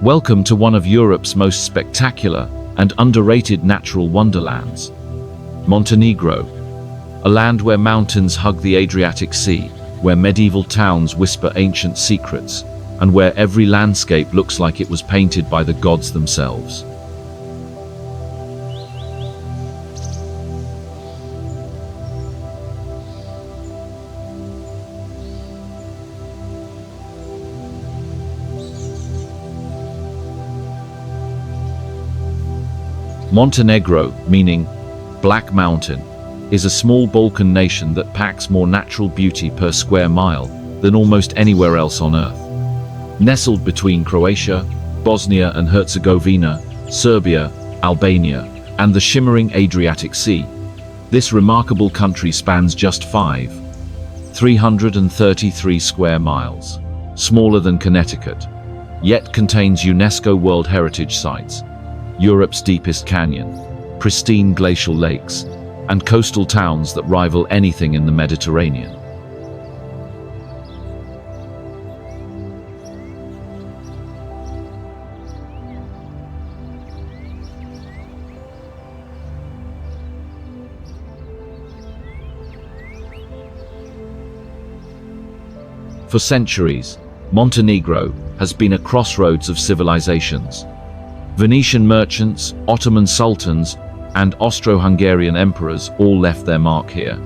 Welcome to one of Europe's most spectacular and underrated natural wonderlands, Montenegro, a land where mountains hug the Adriatic Sea, where medieval towns whisper ancient secrets, and where every landscape looks like it was painted by the gods themselves. Montenegro, meaning Black Mountain, is a small Balkan nation that packs more natural beauty per square mile than almost anywhere else on Earth. Nestled between Croatia, Bosnia and Herzegovina, Serbia, Albania, and the shimmering Adriatic Sea, this remarkable country spans just 333 square miles, smaller than Connecticut, yet contains UNESCO World Heritage sites, Europe's deepest canyon, pristine glacial lakes, and coastal towns that rival anything in the Mediterranean. For centuries, Montenegro has been a crossroads of civilizations. Venetian merchants, Ottoman sultans, and Austro-Hungarian emperors all left their mark here,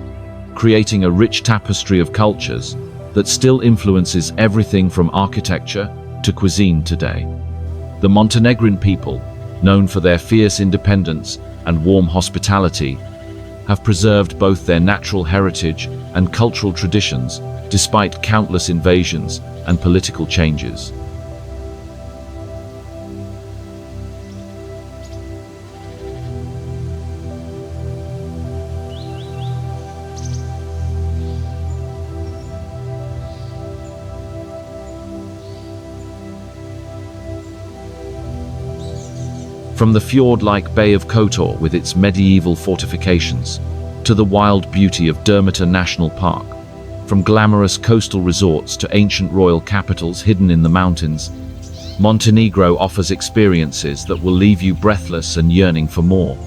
creating a rich tapestry of cultures that still influences everything from architecture to cuisine today. The Montenegrin people, known for their fierce independence and warm hospitality, have preserved both their natural heritage and cultural traditions despite countless invasions and political changes. From the fjord-like Bay of Kotor with its medieval fortifications, to the wild beauty of Dermata National Park, from glamorous coastal resorts to ancient royal capitals hidden in the mountains, Montenegro offers experiences that will leave you breathless and yearning for more.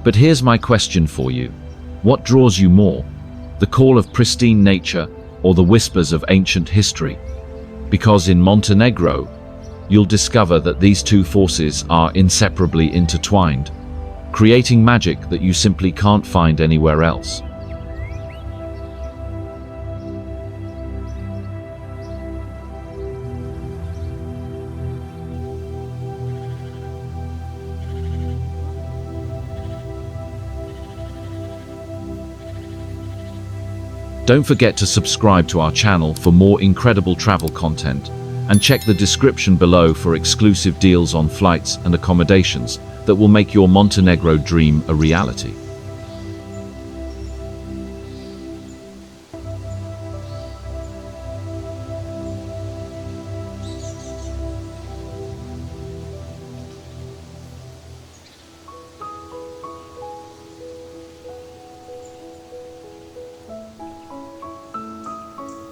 But here's my question for you. What draws you more? The call of pristine nature or the whispers of ancient history? Because in Montenegro, you'll discover that these two forces are inseparably intertwined, creating magic that you simply can't find anywhere else. Don't forget to subscribe to our channel for more incredible travel content, and check the description below for exclusive deals on flights and accommodations that will make your Montenegro dream a reality.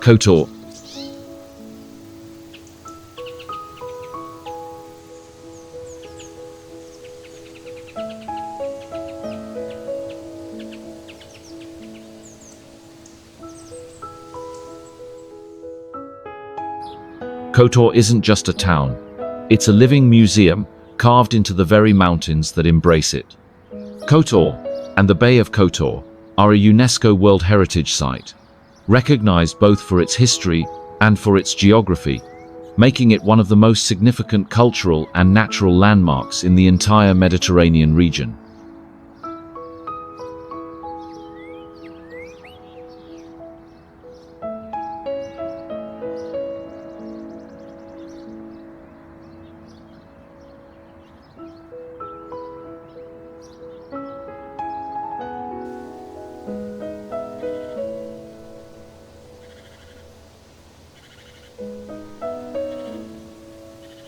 Kotor. Kotor isn't just a town. It's a living museum carved into the very mountains that embrace it. Kotor and the Bay of Kotor are a UNESCO World Heritage Site, recognized both for its history and for its geography, making it one of the most significant cultural and natural landmarks in the entire Mediterranean region.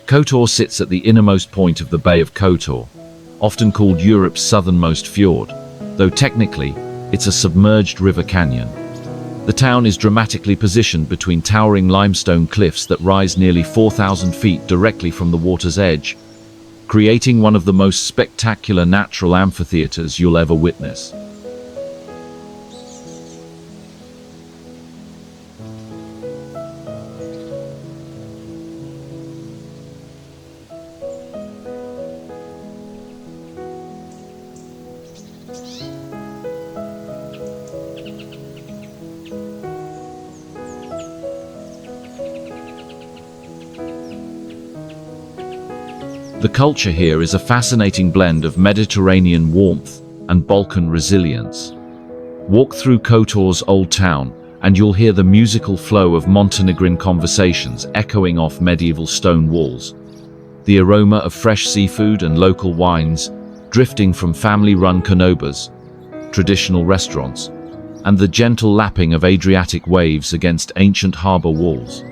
Kotor sits at the innermost point of the Bay of Kotor, often called Europe's southernmost fjord, though technically it's a submerged river canyon. The town is dramatically positioned between towering limestone cliffs that rise nearly 4,000 feet directly from the water's edge, creating one of the most spectacular natural amphitheaters you'll ever witness. The culture here is a fascinating blend of Mediterranean warmth and Balkan resilience. Walk through Kotor's old town and you'll hear the musical flow of Montenegrin conversations echoing off medieval stone walls. The aroma of fresh seafood and local wines drifting from family-run konobas, traditional restaurants, and the gentle lapping of Adriatic waves against ancient harbor walls.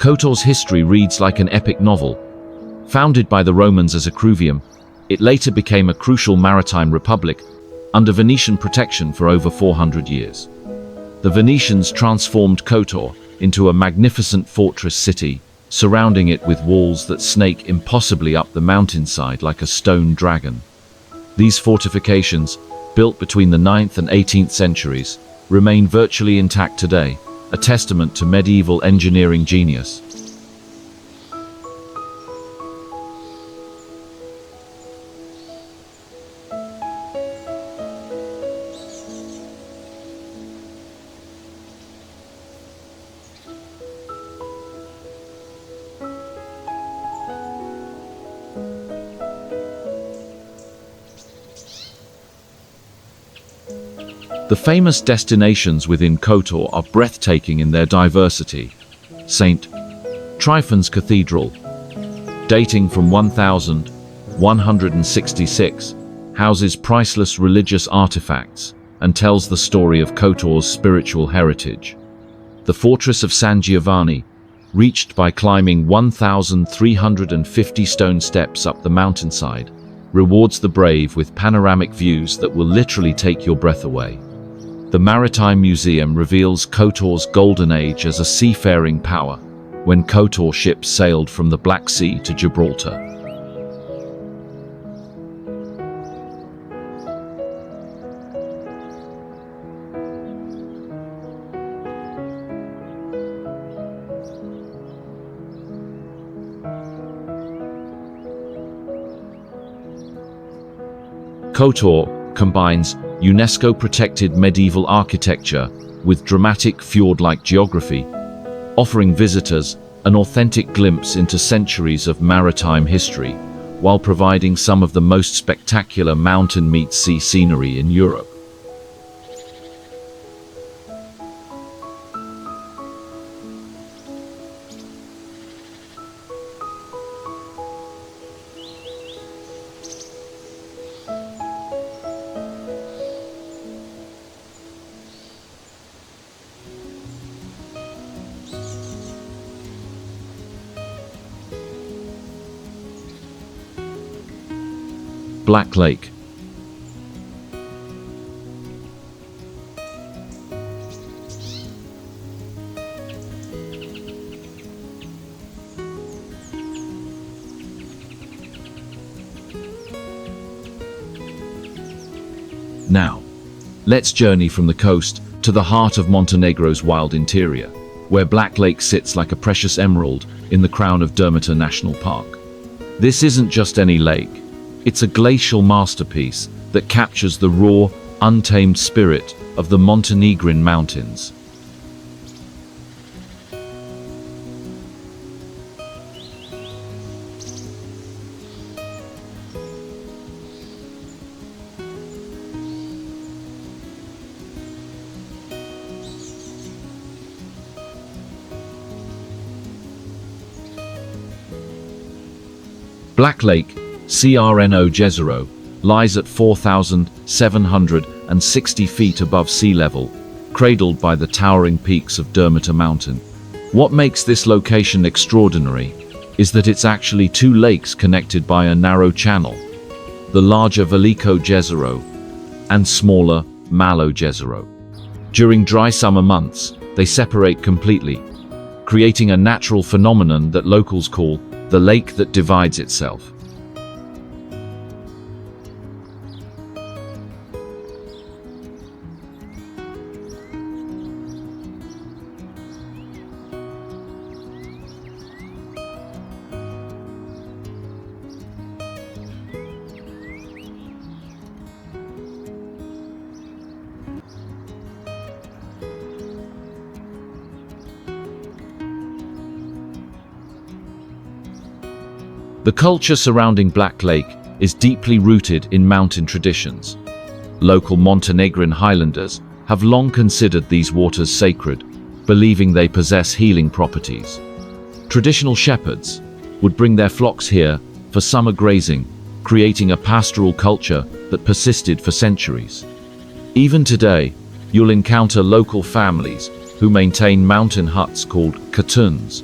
Kotor's history reads like an epic novel. Founded by the Romans as a cruvium, it later became a crucial maritime republic under Venetian protection for over 400 years. The Venetians transformed Kotor into a magnificent fortress city, surrounding it with walls that snake impossibly up the mountainside like a stone dragon. These fortifications, built between the 9th and 18th centuries, remain virtually intact today, a testament to medieval engineering genius. The famous destinations within Kotor are breathtaking in their diversity. St. Tryphon's Cathedral, dating from 1166, houses priceless religious artifacts and tells the story of Kotor's spiritual heritage. The Fortress of San Giovanni, reached by climbing 1,350 stone steps up the mountainside, rewards the brave with panoramic views that will literally take your breath away. The Maritime Museum reveals Kotor's golden age as a seafaring power, when Kotor ships sailed from the Black Sea to Gibraltar. Kotor combines UNESCO-protected medieval architecture with dramatic fjord-like geography, offering visitors an authentic glimpse into centuries of maritime history, while providing some of the most spectacular mountain-meets-sea scenery in Europe. Black Lake. Now, let's journey from the coast to the heart of Montenegro's wild interior, where Black Lake sits like a precious emerald in the crown of Dermota National Park. This isn't just any lake. It's a glacial masterpiece that captures the raw, untamed spirit of the Montenegrin mountains. Black Lake, CRNO Jezero, lies at 4,760 feet above sea level, cradled by the towering peaks of Dermota Mountain. What makes this location extraordinary is that it's actually two lakes connected by a narrow channel, the larger Veliko Jezero and smaller Malo Jezero. During dry summer months, they separate completely, creating a natural phenomenon that locals call the lake that divides itself. The culture surrounding Black Lake is deeply rooted in mountain traditions. Local Montenegrin highlanders have long considered these waters sacred, believing they possess healing properties. Traditional shepherds would bring their flocks here for summer grazing, creating a pastoral culture that persisted for centuries. Even today, you'll encounter local families who maintain mountain huts called katuns,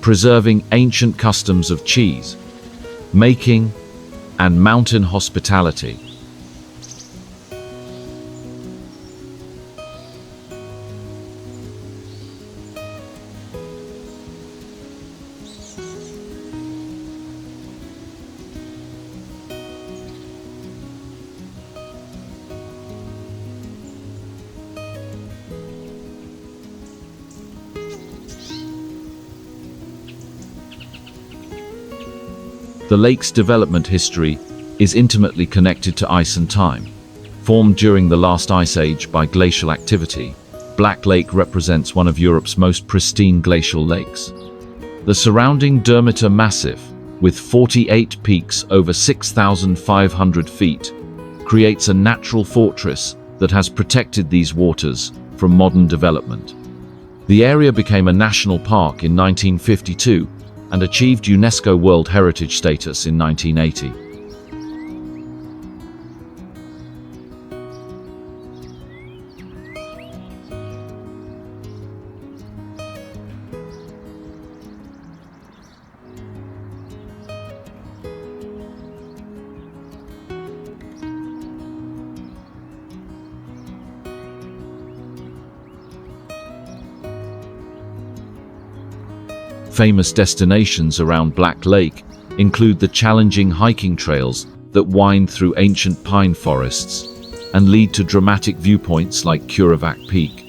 preserving ancient customs of cheese making and mountain hospitality. The lake's development history is intimately connected to ice and time. Formed during the last ice age by glacial activity, Black Lake represents one of Europe's most pristine glacial lakes. The surrounding Dermota Massif, with 48 peaks over 6,500 feet, creates a natural fortress that has protected these waters from modern development. The area became a national park in 1952 and achieved UNESCO World Heritage status in 1980. Famous destinations around Black Lake include the challenging hiking trails that wind through ancient pine forests and lead to dramatic viewpoints like Kurevak Peak.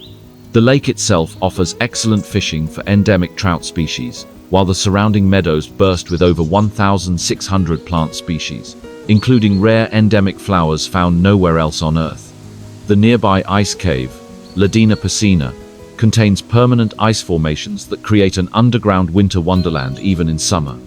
The lake itself offers excellent fishing for endemic trout species, while the surrounding meadows burst with over 1,600 plant species, including rare endemic flowers found nowhere else on Earth. The nearby ice cave, Ledina Piscina, contains permanent ice formations that create an underground winter wonderland even in summer.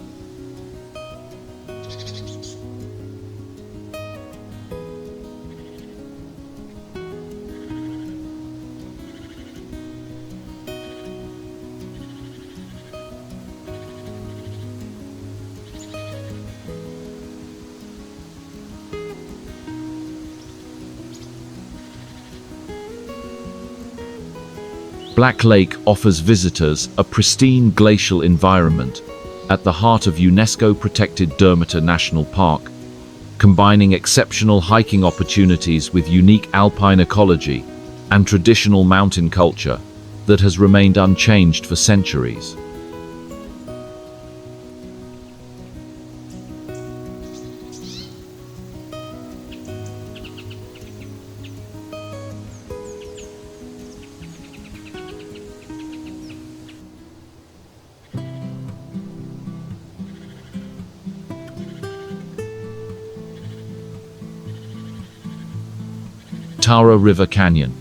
Black Lake offers visitors a pristine glacial environment at the heart of UNESCO-protected Dermota National Park, combining exceptional hiking opportunities with unique alpine ecology and traditional mountain culture that has remained unchanged for centuries. Tara River Canyon.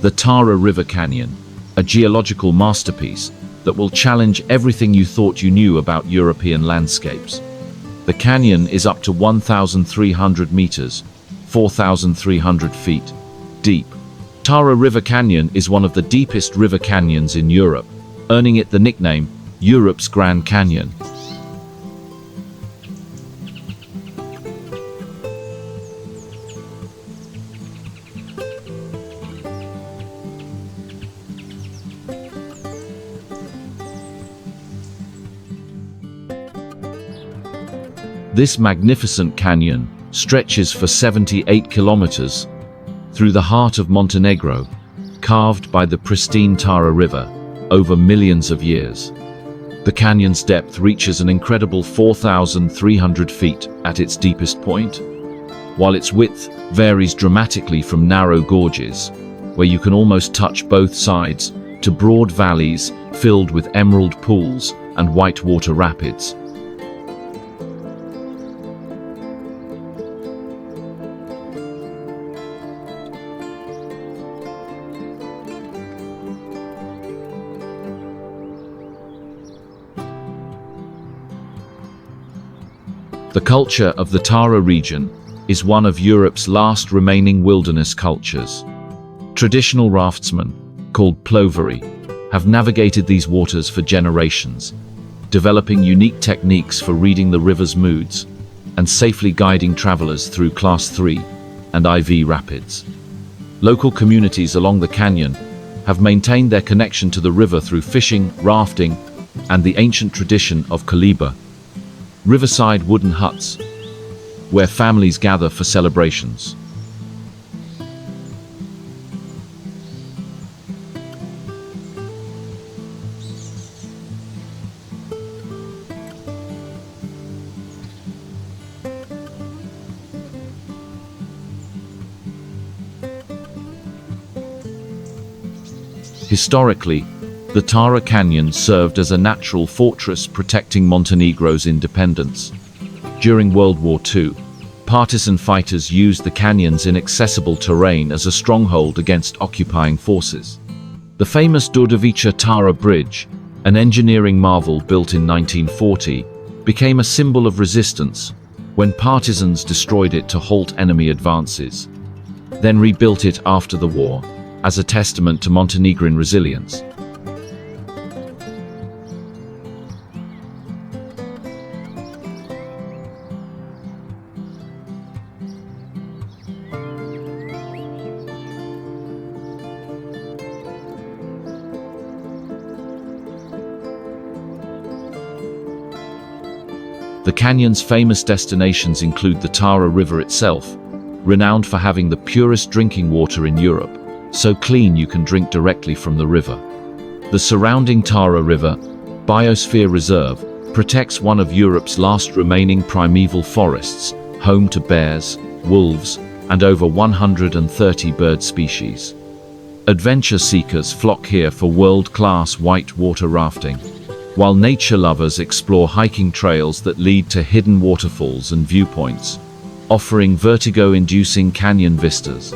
The Tara River Canyon, a geological masterpiece that will challenge everything you thought you knew about European landscapes. The canyon is up to 1,300 meters, 4,300 feet, deep. Tara River Canyon is one of the deepest river canyons in Europe, earning it the nickname Europe's Grand Canyon. This magnificent canyon stretches for 78 kilometers through the heart of Montenegro, carved by the pristine Tara River over millions of years. The canyon's depth reaches an incredible 4,300 feet at its deepest point, while its width varies dramatically from narrow gorges, where you can almost touch both sides, to broad valleys filled with emerald pools and whitewater rapids. The culture of the Tara region is one of Europe's last remaining wilderness cultures. Traditional raftsmen, called plovery, have navigated these waters for generations, developing unique techniques for reading the river's moods and safely guiding travelers through Class 3 and IV rapids. Local communities along the canyon have maintained their connection to the river through fishing, rafting, and the ancient tradition of koliba, riverside wooden huts, where families gather for celebrations. Historically, the Tara Canyon served as a natural fortress protecting Montenegro's independence. During World War II, partisan fighters used the canyon's inaccessible terrain as a stronghold against occupying forces. The famous Budva Tara Bridge, an engineering marvel built in 1940, became a symbol of resistance when partisans destroyed it to halt enemy advances, then rebuilt it after the war as a testament to Montenegrin resilience. The canyon's famous destinations include the Tara River itself, renowned for having the purest drinking water in Europe, so clean you can drink directly from the river. The surrounding Tara River Biosphere Reserve protects one of Europe's last remaining primeval forests, home to bears, wolves, and over 130 bird species. Adventure seekers flock here for world-class whitewater rafting, while nature lovers explore hiking trails that lead to hidden waterfalls and viewpoints, offering vertigo-inducing canyon vistas.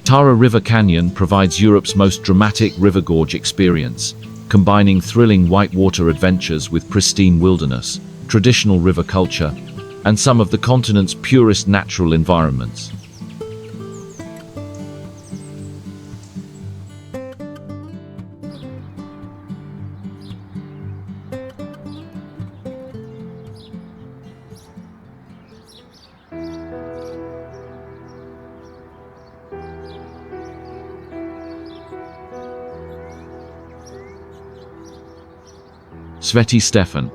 Tara River Canyon provides Europe's most dramatic river gorge experience, combining thrilling whitewater adventures with pristine wilderness, traditional river culture, and some of the continent's purest natural environments. Sveti Stefan.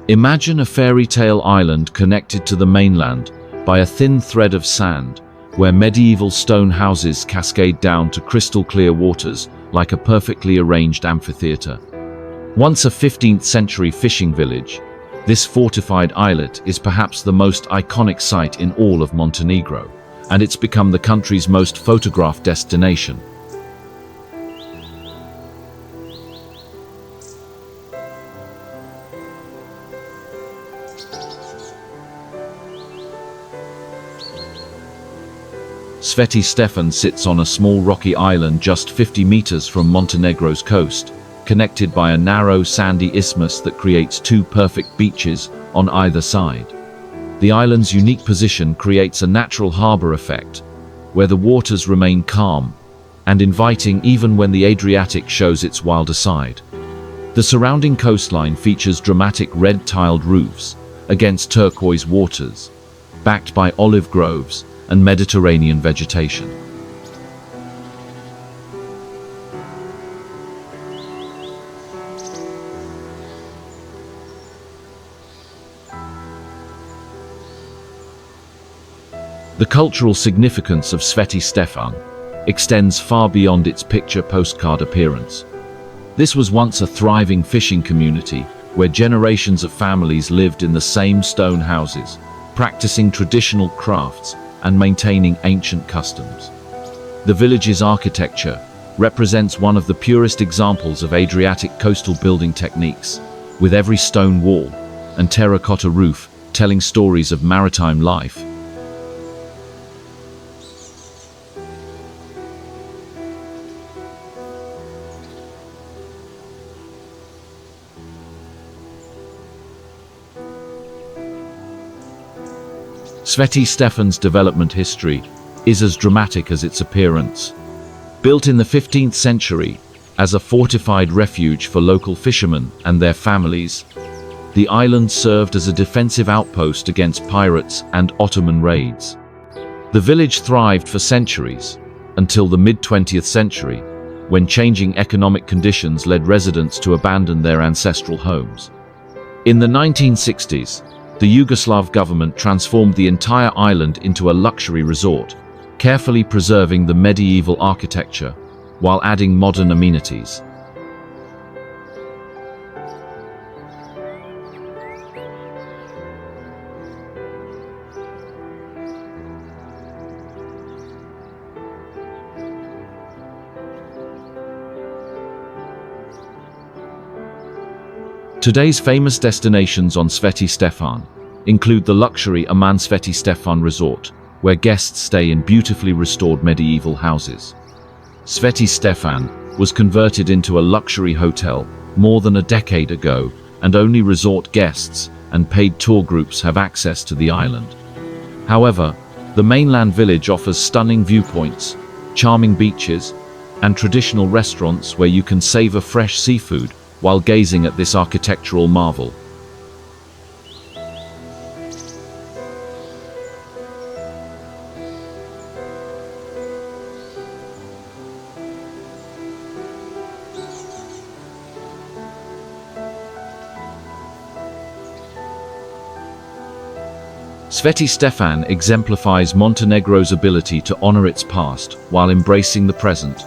Imagine a fairy tale island connected to the mainland by a thin thread of sand, where medieval stone houses cascade down to crystal clear waters like a perfectly arranged amphitheater. Once a 15th century fishing village, This fortified islet is perhaps the most iconic site in all of Montenegro, and it's become the country's most photographed destination. Sveti Stefan sits on a small rocky island just 50 meters from Montenegro's coast, connected by a narrow sandy isthmus that creates two perfect beaches on either side. The island's unique position creates a natural harbor effect, where the waters remain calm and inviting even when the Adriatic shows its wilder side. The surrounding coastline features dramatic red-tiled roofs against turquoise waters, backed by olive groves and Mediterranean vegetation. The cultural significance of Sveti Stefan extends far beyond its picture postcard appearance. This was once a thriving fishing community where generations of families lived in the same stone houses, practicing traditional crafts and maintaining ancient customs. The village's architecture represents one of the purest examples of Adriatic coastal building techniques, with every stone wall and terracotta roof telling stories of maritime life. Sveti Stefan's development history is as dramatic as its appearance. Built in the 15th century as a fortified refuge for local fishermen and their families, the island served as a defensive outpost against pirates and Ottoman raids. The village thrived for centuries, until the mid-20th century, when changing economic conditions led residents to abandon their ancestral homes. In the 1960s, the Yugoslav government transformed the entire island into a luxury resort, carefully preserving the medieval architecture while adding modern amenities. Today's famous destinations on Sveti Stefan include the luxury Aman Sveti Stefan Resort, where guests stay in beautifully restored medieval houses. Sveti Stefan was converted into a luxury hotel more than a decade ago, and only resort guests and paid tour groups have access to the island. However, the mainland village offers stunning viewpoints, charming beaches, and traditional restaurants where you can savor fresh seafood while gazing at this architectural marvel. Sveti Stefan exemplifies Montenegro's ability to honor its past while embracing the present,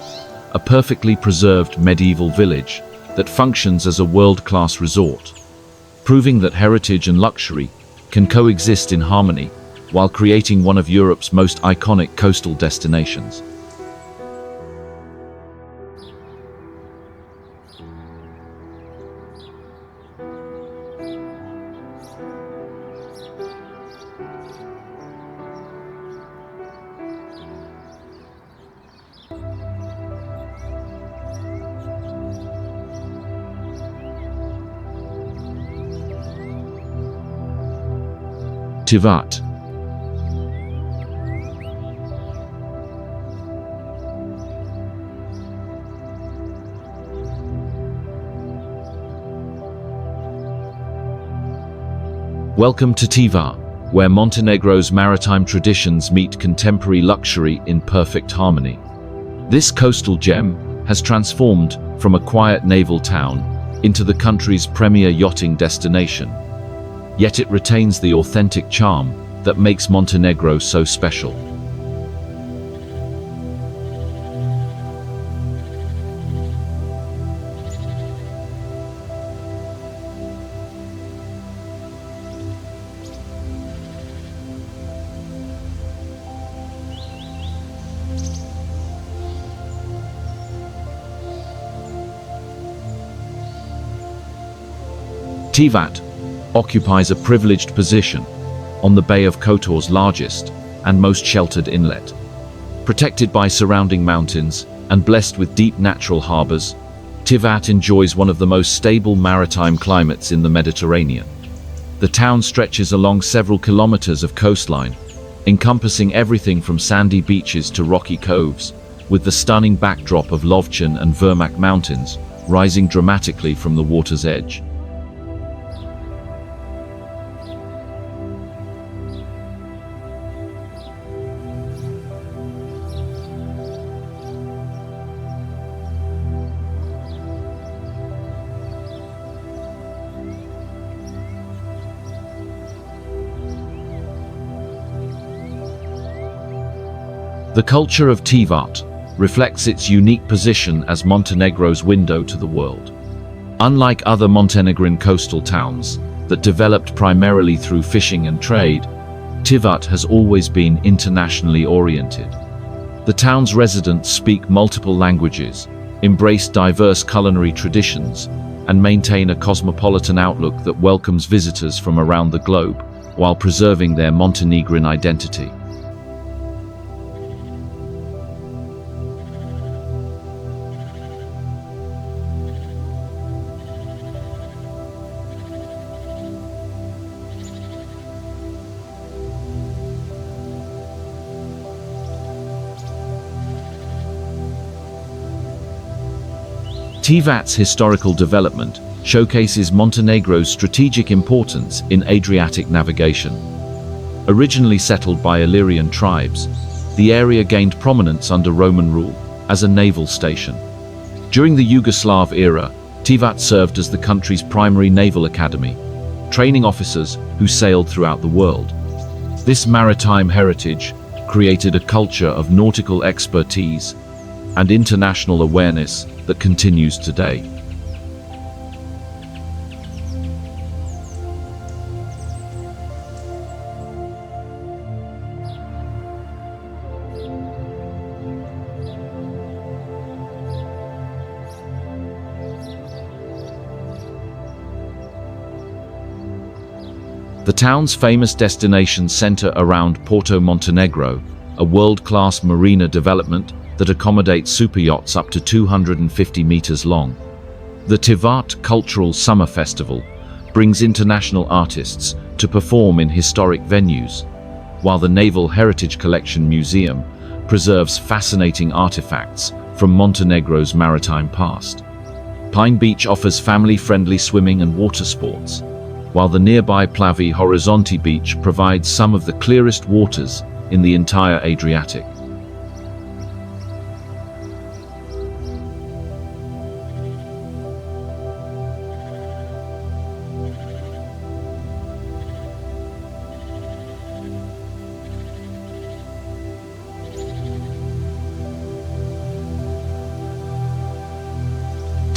a perfectly preserved medieval village that functions as a world-class resort, proving that heritage and luxury can coexist in harmony while creating one of Europe's most iconic coastal destinations. Tivat. Welcome to Tivat, where Montenegro's maritime traditions meet contemporary luxury in perfect harmony. This coastal gem has transformed from a quiet naval town into the country's premier yachting destination. Yet it retains the authentic charm that makes Montenegro so special. Tivat occupies a privileged position on the Bay of Kotor's largest and most sheltered inlet. Protected by surrounding mountains and blessed with deep natural harbors, Tivat enjoys one of the most stable maritime climates in the Mediterranean. The town stretches along several kilometers of coastline, encompassing everything from sandy beaches to rocky coves, with the stunning backdrop of Lovćen and Vermak mountains rising dramatically from the water's edge. The culture of Tivat reflects its unique position as Montenegro's window to the world. Unlike other Montenegrin coastal towns that developed primarily through fishing and trade, Tivat has always been internationally oriented. The town's residents speak multiple languages, embrace diverse culinary traditions, and maintain a cosmopolitan outlook that welcomes visitors from around the globe while preserving their Montenegrin identity. Tivat's historical development showcases Montenegro's strategic importance in Adriatic navigation. Originally settled by Illyrian tribes, the area gained prominence under Roman rule as a naval station. During the Yugoslav era, Tivat served as the country's primary naval academy, training officers who sailed throughout the world. This maritime heritage created a culture of nautical expertise and international awareness that continues today. The town's famous destinations center around Porto Montenegro, a world-class marina development that accommodates superyachts up to 250 meters long. The Tivat Cultural Summer Festival brings international artists to perform in historic venues, while the Naval Heritage Collection Museum preserves fascinating artifacts from Montenegro's maritime past. Pine Beach offers family-friendly swimming and water sports, while the nearby Plavi Horizonte Beach provides some of the clearest waters in the entire Adriatic.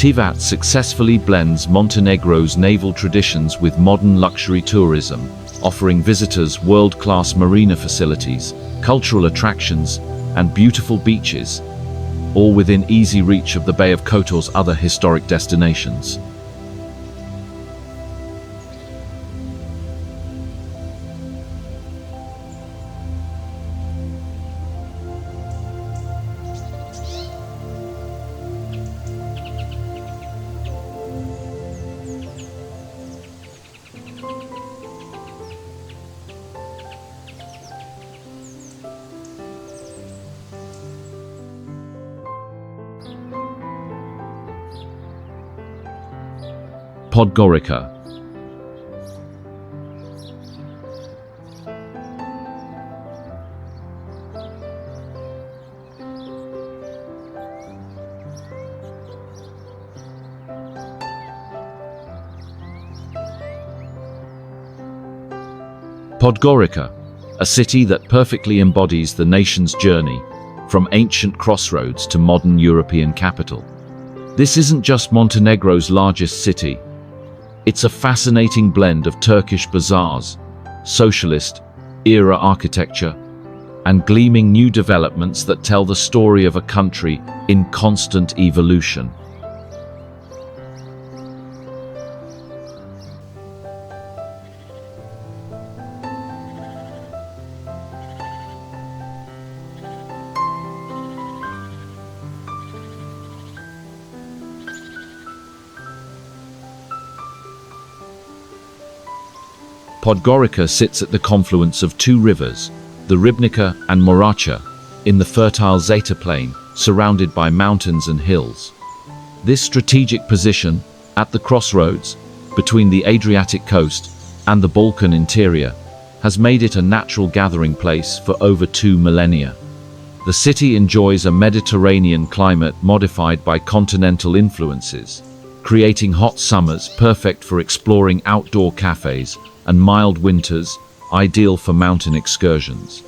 Tivat successfully blends Montenegro's naval traditions with modern luxury tourism, offering visitors world-class marina facilities, cultural attractions, and beautiful beaches, all within easy reach of the Bay of Kotor's other historic destinations. Podgorica. Podgorica, a city that perfectly embodies the nation's journey from ancient crossroads to modern European capital. This isn't just Montenegro's largest city. It's a fascinating blend of Turkish bazaars, socialist-era architecture, and gleaming new developments that tell the story of a country in constant evolution. Podgorica sits at the confluence of two rivers, the Ribnica and Moracha, in the fertile Zeta plain, surrounded by mountains and hills. This strategic position, at the crossroads between the Adriatic coast and the Balkan interior, has made it a natural gathering place for over 2 millennia. The city enjoys a Mediterranean climate modified by continental influences, creating hot summers perfect for exploring outdoor cafes and mild winters ideal for mountain excursions.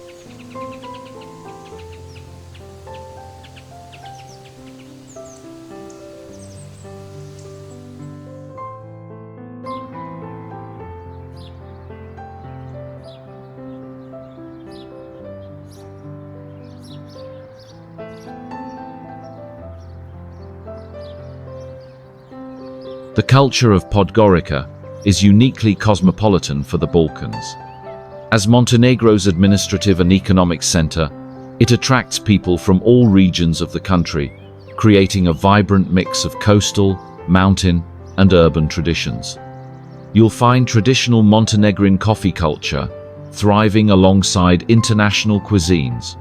The culture of Podgorica is uniquely cosmopolitan for the Balkans. As Montenegro's administrative and economic center, it attracts people from all regions of the country, creating a vibrant mix of coastal, mountain, and urban traditions. You'll find traditional Montenegrin coffee culture thriving alongside international cuisines,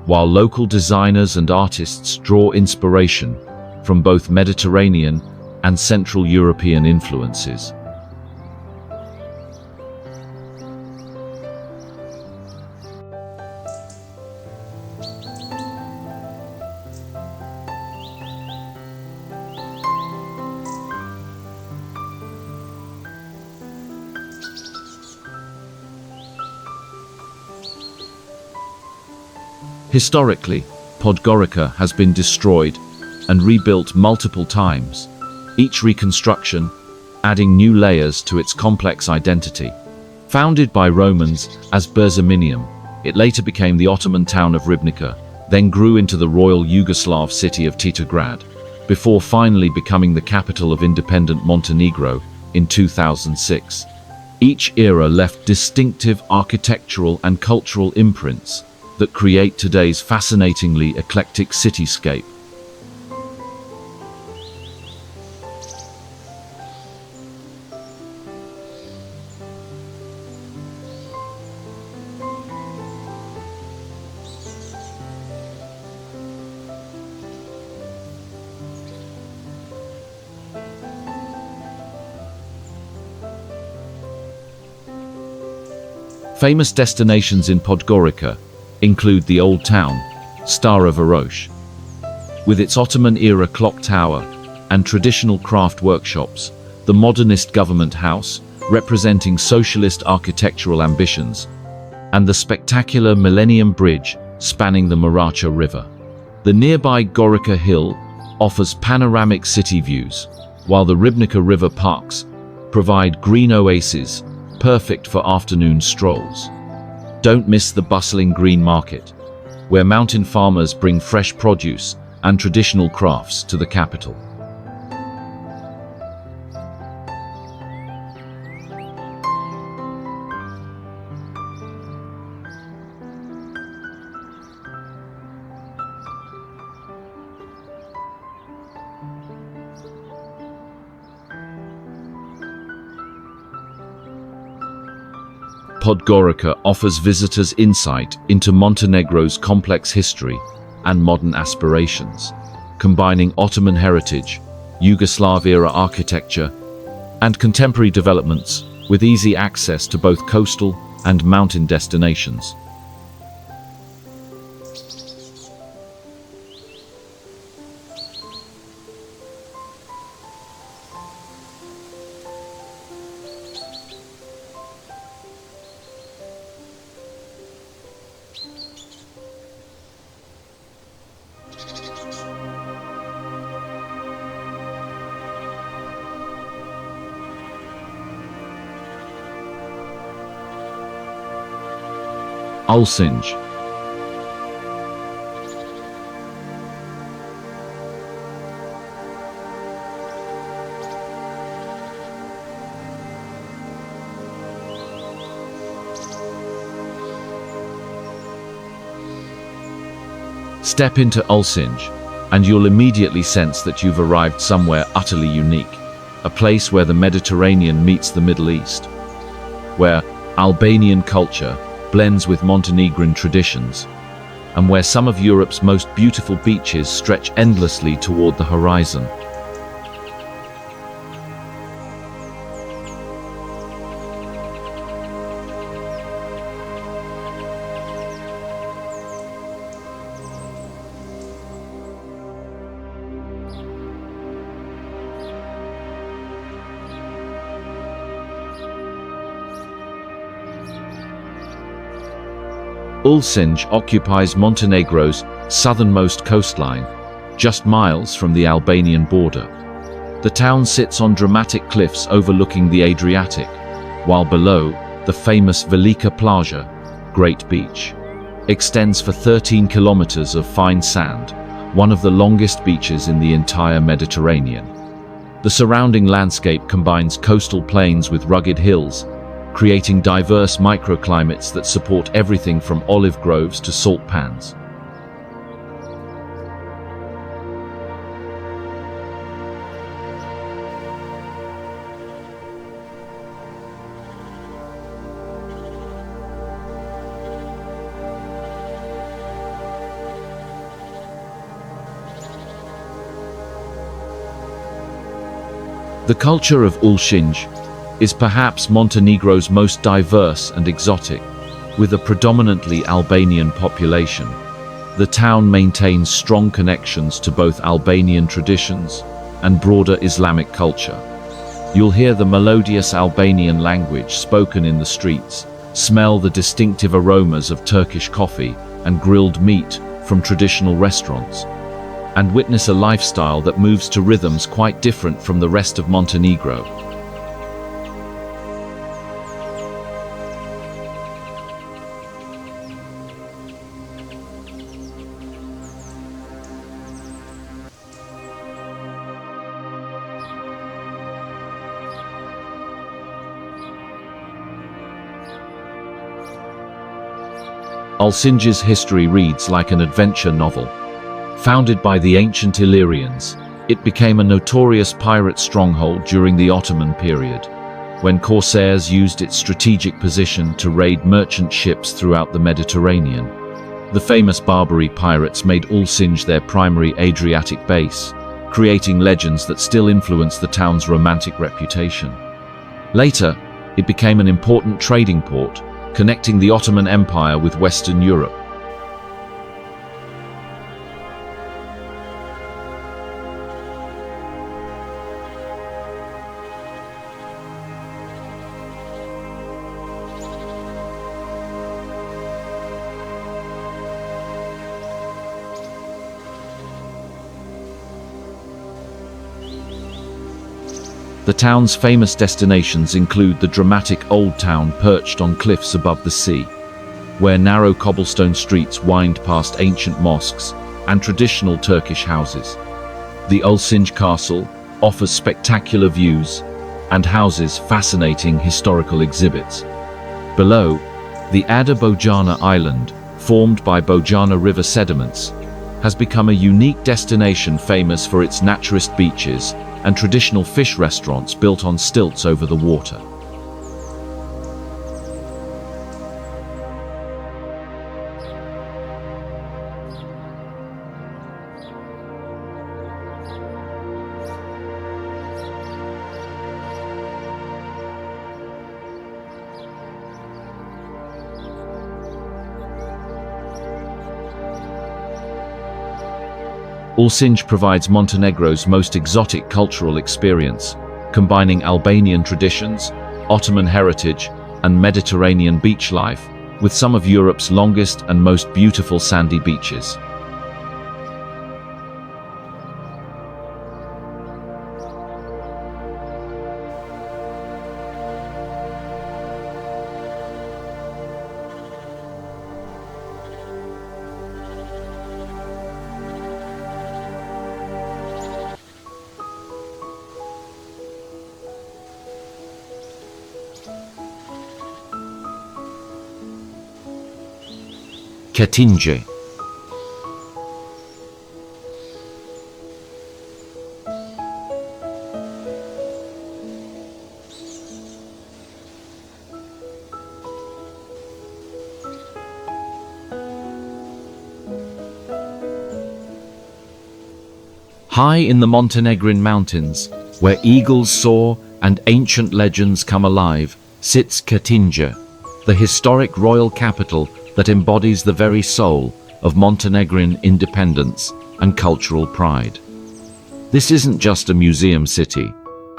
while local designers and artists draw inspiration from both Mediterranean and Central European influences. Historically, Podgorica has been destroyed and rebuilt multiple times, each reconstruction adding new layers to its complex identity. Founded by Romans as Berziminium, it later became the Ottoman town of Ribnica, then grew into the royal Yugoslav city of Titograd, before finally becoming the capital of independent Montenegro in 2006. Each era left distinctive architectural and cultural imprints that create today's fascinatingly eclectic cityscape. Famous destinations in Podgorica include the Old Town, Stara Varosh, with its Ottoman-era clock tower and traditional craft workshops, the modernist government house, representing socialist architectural ambitions, and the spectacular Millennium Bridge spanning the Moracha River. The nearby Gorica Hill offers panoramic city views, while the Ribnica River parks provide green oases perfect for afternoon strolls. Don't miss the bustling green market, where mountain farmers bring fresh produce and traditional crafts to the capital. Podgorica offers visitors insight into Montenegro's complex history and modern aspirations, combining Ottoman heritage, Yugoslav-era architecture, and contemporary developments with easy access to both coastal and mountain destinations. Ulcinj. Step into Ulcinj, and you'll immediately sense that you've arrived somewhere utterly unique, a place where the Mediterranean meets the Middle East. where Albanian culture blends with Montenegrin traditions, and where some of Europe's most beautiful beaches stretch endlessly toward the horizon. Ulcinj occupies Montenegro's southernmost coastline, just miles from the Albanian border. The town sits on dramatic cliffs overlooking the Adriatic, while below, the famous Velika Plaža, Great Beach, extends for 13 kilometers of fine sand, one of the longest beaches in the entire Mediterranean. The surrounding landscape combines coastal plains with rugged hills, creating diverse microclimates that support everything from olive groves to salt pans. The culture of Ulcinj is perhaps Montenegro's most diverse and exotic, with a predominantly Albanian population. The town maintains strong connections to both Albanian traditions and broader Islamic culture. You'll hear the melodious Albanian language spoken in the streets, smell the distinctive aromas of Turkish coffee and grilled meat from traditional restaurants, and witness a lifestyle that moves to rhythms quite different from the rest of Montenegro. Ulcinj's history reads like an adventure novel. Founded by the ancient Illyrians, it became a notorious pirate stronghold during the Ottoman period, when corsairs used its strategic position to raid merchant ships throughout the Mediterranean. The famous Barbary pirates made Ulcinj their primary Adriatic base, creating legends that still influence the town's romantic reputation. Later, it became an important trading port, connecting the Ottoman Empire with Western Europe. The town's famous destinations include the dramatic Old Town perched on cliffs above the sea, where narrow cobblestone streets wind past ancient mosques and traditional Turkish houses. The Ulcinj Castle offers spectacular views and houses fascinating historical exhibits. Below, the Ada Bojana Island, formed by Bojana River sediments, has become a unique destination famous for its naturist beaches and traditional fish restaurants built on stilts over the water. Ulcinj provides Montenegro's most exotic cultural experience, combining Albanian traditions, Ottoman heritage, and Mediterranean beach life, with some of Europe's longest and most beautiful sandy beaches. Katinje. High in the Montenegrin mountains, where eagles soar and ancient legends come alive, sits Cetinje, the historic royal capital that embodies the very soul of Montenegrin independence and cultural pride. This isn't just a museum city,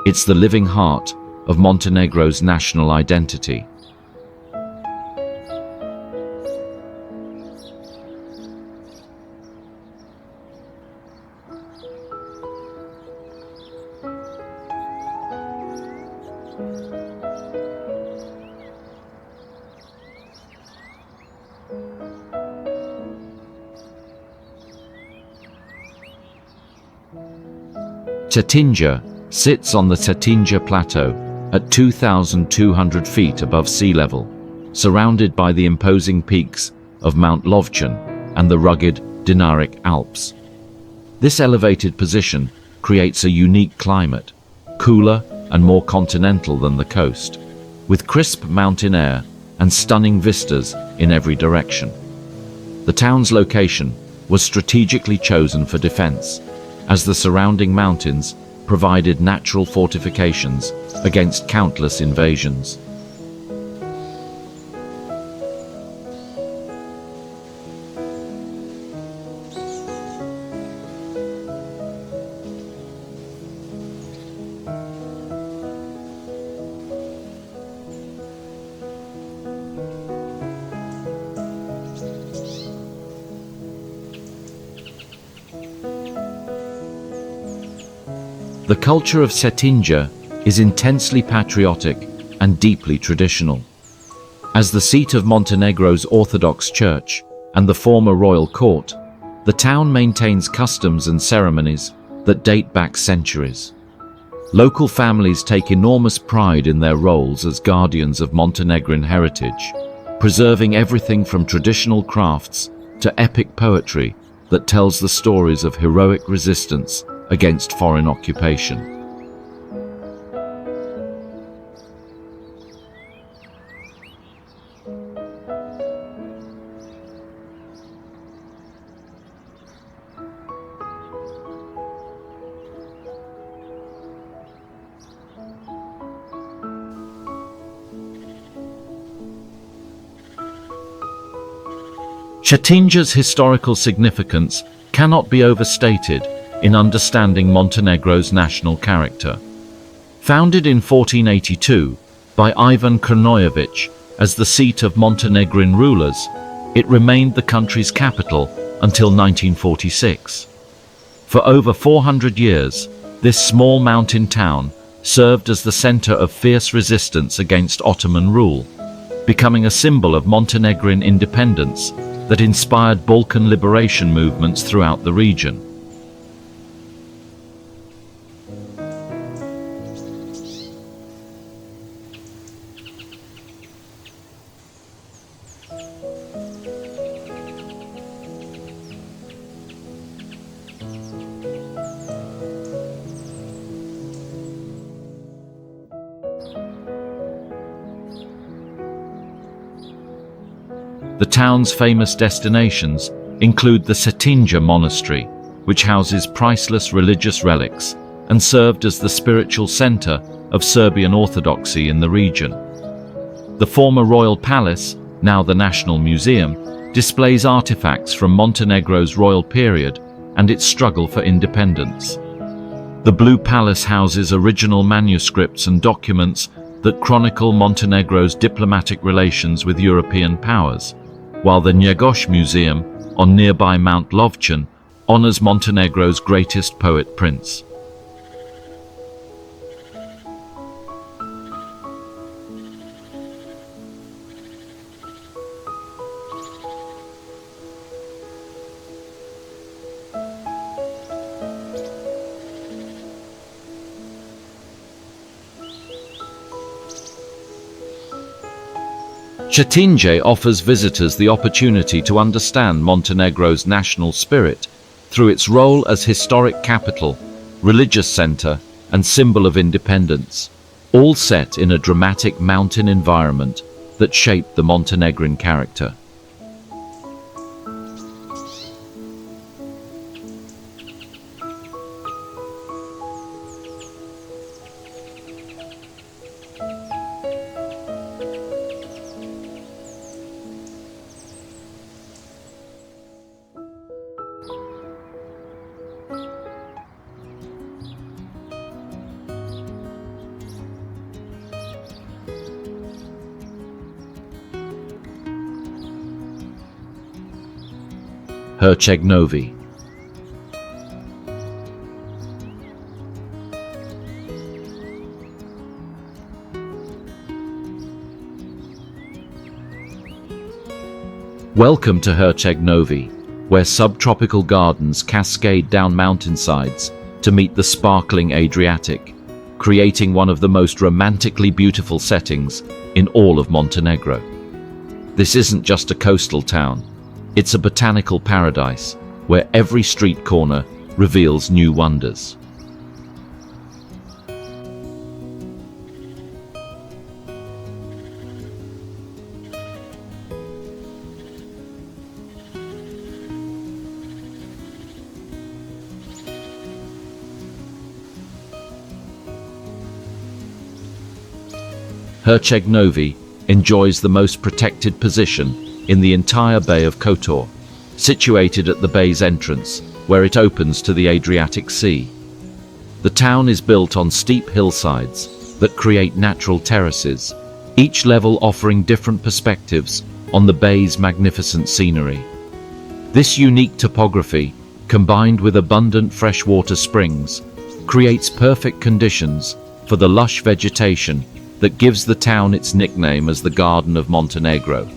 it's the living heart of Montenegro's national identity. Cetinje sits on the Cetinje Plateau at 2,200 feet above sea level, surrounded by the imposing peaks of Mount Lovćen and the rugged Dinaric Alps. This elevated position creates a unique climate, cooler and more continental than the coast, with crisp mountain air and stunning vistas in every direction. The town's location was strategically chosen for defense, as the surrounding mountains provided natural fortifications against countless invasions. The culture of Cetinje is intensely patriotic and deeply traditional. As the seat of Montenegro's Orthodox Church and the former royal court, the town maintains customs and ceremonies that date back centuries. Local families take enormous pride in their roles as guardians of Montenegrin heritage, preserving everything from traditional crafts to epic poetry that tells the stories of heroic resistance against foreign occupation. Cetinje's historical significance cannot be overstated in understanding Montenegro's national character. Founded in 1482 by Ivan Krnojevich as the seat of Montenegrin rulers, it remained the country's capital until 1946. For over 400 years, this small mountain town served as the center of fierce resistance against Ottoman rule, becoming a symbol of Montenegrin independence that inspired Balkan liberation movements throughout the region. The town's famous destinations include the Cetinje Monastery, which houses priceless religious relics and served as the spiritual center of Serbian Orthodoxy in the region. The former royal palace, now the National Museum, displays artifacts from Montenegro's royal period and its struggle for independence. The Blue Palace houses original manuscripts and documents that chronicle Montenegro's diplomatic relations with European powers, while the Njegoš Museum on nearby Mount Lovćen honors Montenegro's greatest poet prince. Cetinje offers visitors the opportunity to understand Montenegro's national spirit through its role as historic capital, religious center, and symbol of independence, all set in a dramatic mountain environment that shaped the Montenegrin character. Herceg-Novi. Welcome to Herceg-Novi, where subtropical gardens cascade down mountainsides to meet the sparkling Adriatic, creating one of the most romantically beautiful settings in all of Montenegro. This isn't just a coastal town, it's a botanical paradise where every street corner reveals new wonders. Herceg-Novi enjoys the most protected position in the entire Bay of Kotor, situated at the bay's entrance, where it opens to the Adriatic Sea. The town is built on steep hillsides that create natural terraces, each level offering different perspectives on the bay's magnificent scenery. This unique topography, combined with abundant freshwater springs, creates perfect conditions for the lush vegetation that gives the town its nickname as the Garden of Montenegro.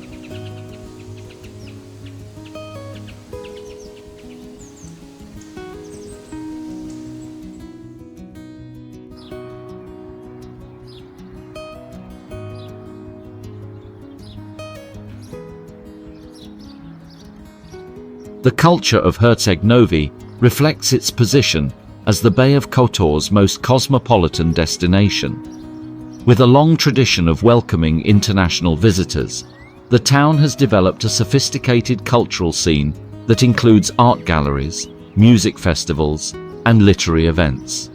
The culture of Herceg-Novi reflects its position as the Bay of Kotor's most cosmopolitan destination. With a long tradition of welcoming international visitors, the town has developed a sophisticated cultural scene that includes art galleries, music festivals, and literary events.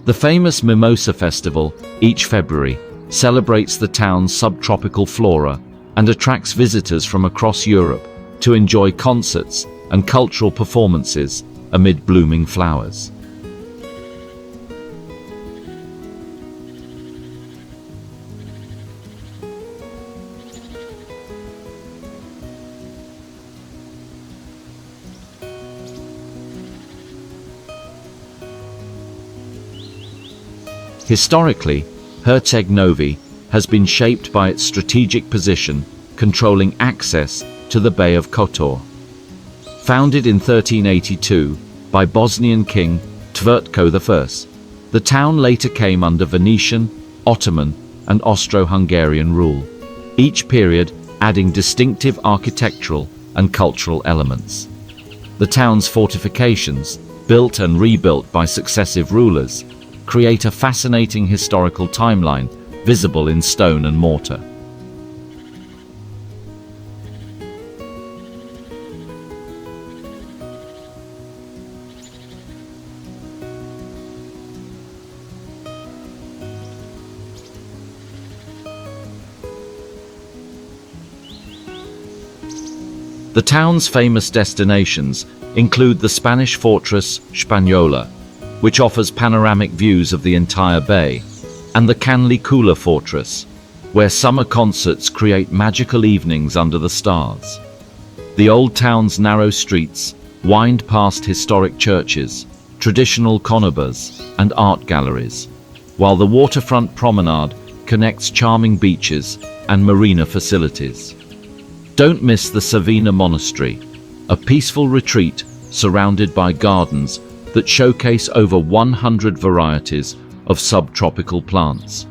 The famous Mimosa Festival, each February, celebrates the town's subtropical flora and attracts visitors from across Europe to enjoy concerts and cultural performances amid blooming flowers. Historically, Herceg-Novi has been shaped by its strategic position, controlling access to the Bay of Kotor. Founded in 1382 by Bosnian King Tvrtko I, the town later came under Venetian, Ottoman, and Austro-Hungarian rule, each period adding distinctive architectural and cultural elements. The town's fortifications, built and rebuilt by successive rulers, create a fascinating historical timeline visible in stone and mortar. The town's famous destinations include the Spanish fortress Spaniola, which offers panoramic views of the entire bay, and the Canlicula Fortress, where summer concerts create magical evenings under the stars. The old town's narrow streets wind past historic churches, traditional conubas, and art galleries, while the waterfront promenade connects charming beaches and marina facilities. Don't miss the Savina Monastery, a peaceful retreat surrounded by gardens that showcase over 100 varieties of subtropical plants.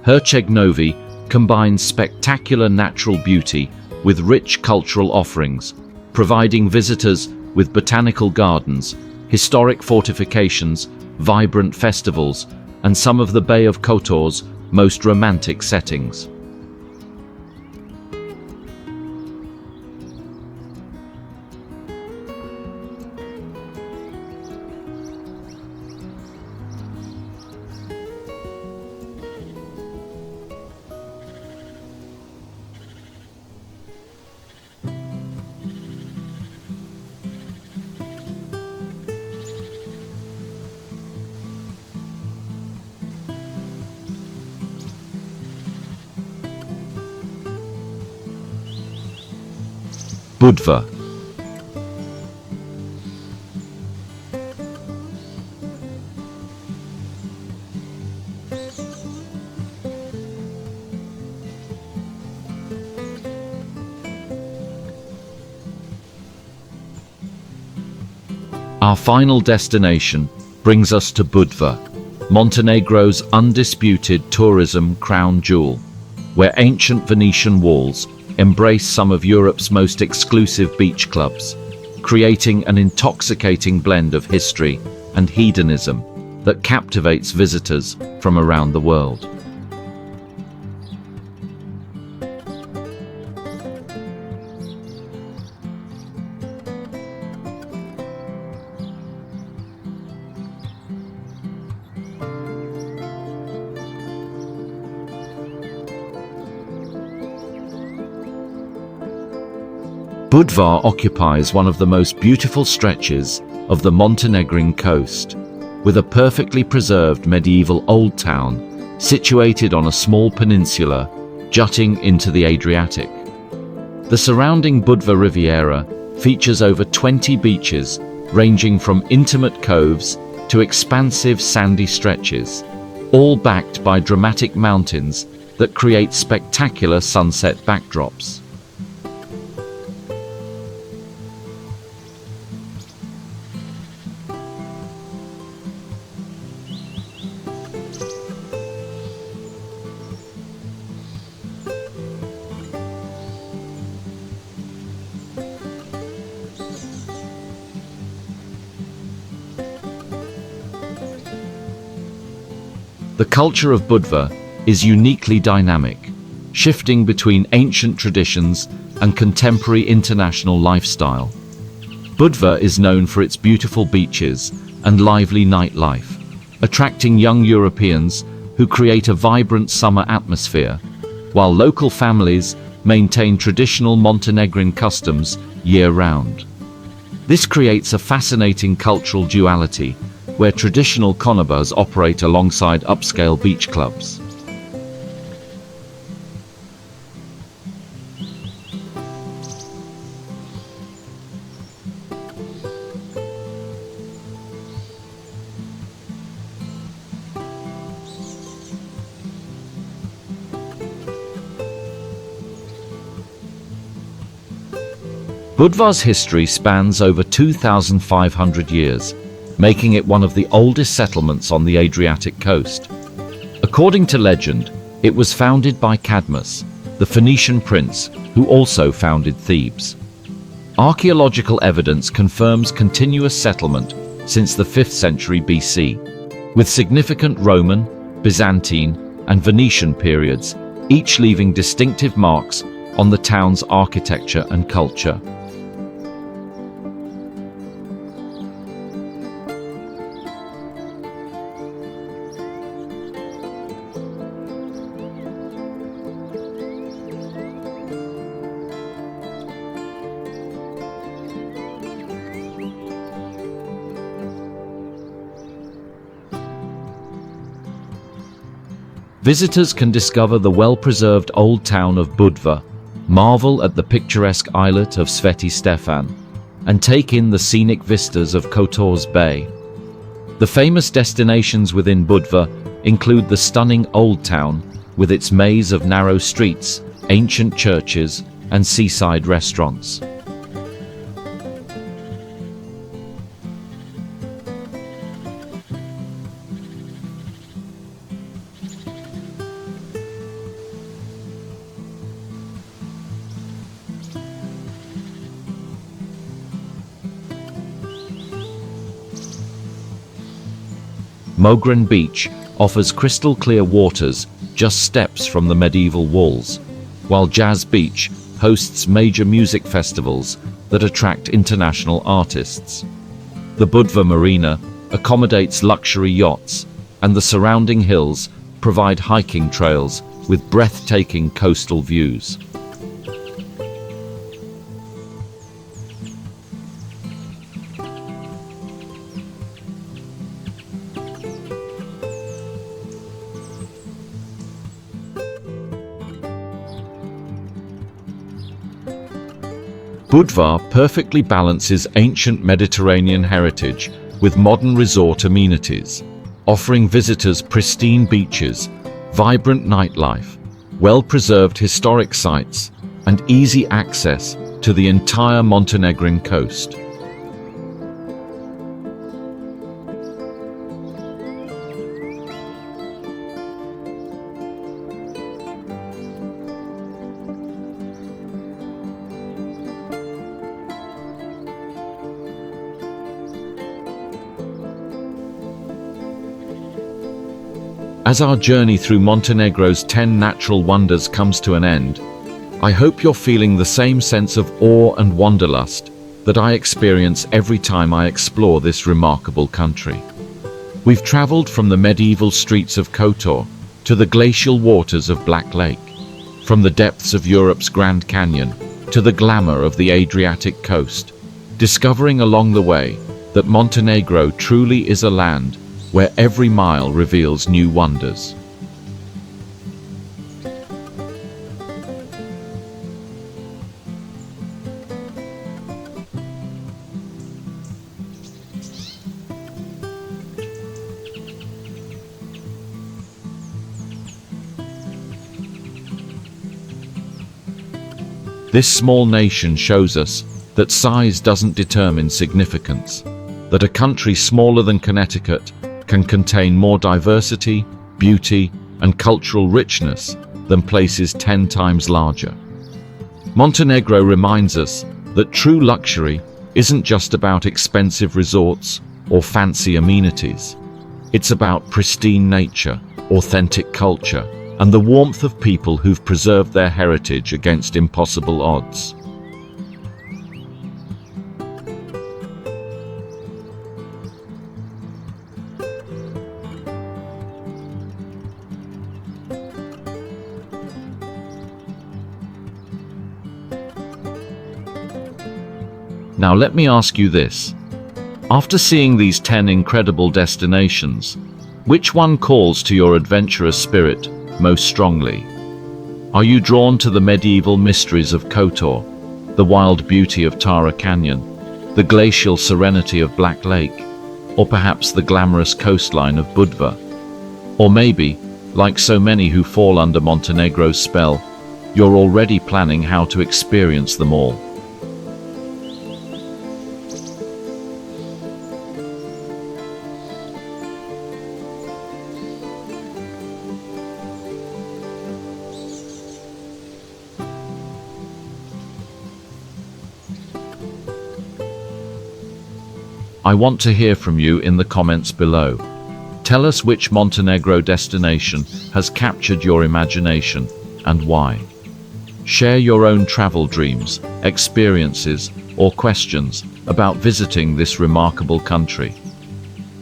Herceg-Novi combines spectacular natural beauty with rich cultural offerings, providing visitors with botanical gardens, historic fortifications, vibrant festivals, and some of the Bay of Kotor's most romantic settings. Budva. Our final destination brings us to Budva, Montenegro's undisputed tourism crown jewel, where ancient Venetian walls embrace some of Europe's most exclusive beach clubs, creating an intoxicating blend of history and hedonism that captivates visitors from around the world. Budva occupies one of the most beautiful stretches of the Montenegrin coast, with a perfectly preserved medieval old town situated on a small peninsula jutting into the Adriatic. The surrounding Budva Riviera features over 20 beaches, ranging from intimate coves to expansive sandy stretches, all backed by dramatic mountains that create spectacular sunset backdrops. The culture of Budva is uniquely dynamic, shifting between ancient traditions and contemporary international lifestyle. Budva is known for its beautiful beaches and lively nightlife, attracting young Europeans who create a vibrant summer atmosphere, while local families maintain traditional Montenegrin customs year-round. This creates a fascinating cultural duality where traditional conobars operate alongside upscale beach clubs. Budva's history spans over 2,500 years, making it one of the oldest settlements on the Adriatic coast. According to legend, it was founded by Cadmus, the Phoenician prince who also founded Thebes. Archaeological evidence confirms continuous settlement since the 5th century BC, with significant Roman, Byzantine, and Venetian periods, each leaving distinctive marks on the town's architecture and culture. Visitors can discover the well-preserved old town of Budva, marvel at the picturesque islet of Sveti Stefan, and take in the scenic vistas of Kotor's Bay. The famous destinations within Budva include the stunning Old Town, with its maze of narrow streets, ancient churches, and seaside restaurants. Mogren Beach offers crystal-clear waters just steps from the medieval walls, while Jazz Beach hosts major music festivals that attract international artists. The Budva Marina accommodates luxury yachts, and the surrounding hills provide hiking trails with breathtaking coastal views. Budva perfectly balances ancient Mediterranean heritage with modern resort amenities, offering visitors pristine beaches, vibrant nightlife, well-preserved historic sites, and easy access to the entire Montenegrin coast. As our journey through Montenegro's 10 natural wonders comes to an end, I hope you're feeling the same sense of awe and wanderlust that I experience every time I explore this remarkable country. We've traveled from the medieval streets of Kotor to the glacial waters of Black Lake, from the depths of Europe's Grand Canyon to the glamour of the Adriatic coast, discovering along the way that Montenegro truly is a land where every mile reveals new wonders. This small nation shows us that size doesn't determine significance, that a country smaller than Connecticut can contain more diversity, beauty, and cultural richness than places 10 times larger. Montenegro reminds us that true luxury isn't just about expensive resorts or fancy amenities. It's about pristine nature, authentic culture, and the warmth of people who've preserved their heritage against impossible odds. Now let me ask you this. After seeing these 10 incredible destinations, which one calls to your adventurous spirit most strongly? Are you drawn to the medieval mysteries of Kotor, the wild beauty of Tara Canyon, the glacial serenity of Black Lake, or perhaps the glamorous coastline of Budva? Or maybe, like so many who fall under Montenegro's spell, you're already planning how to experience them all. I want to hear from you in the comments below. Tell us which Montenegro destination has captured your imagination and why. Share your own travel dreams, experiences, or questions about visiting this remarkable country.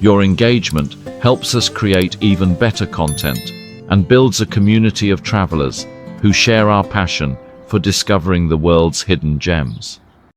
Your engagement helps us create even better content and builds a community of travelers who share our passion for discovering the world's hidden gems.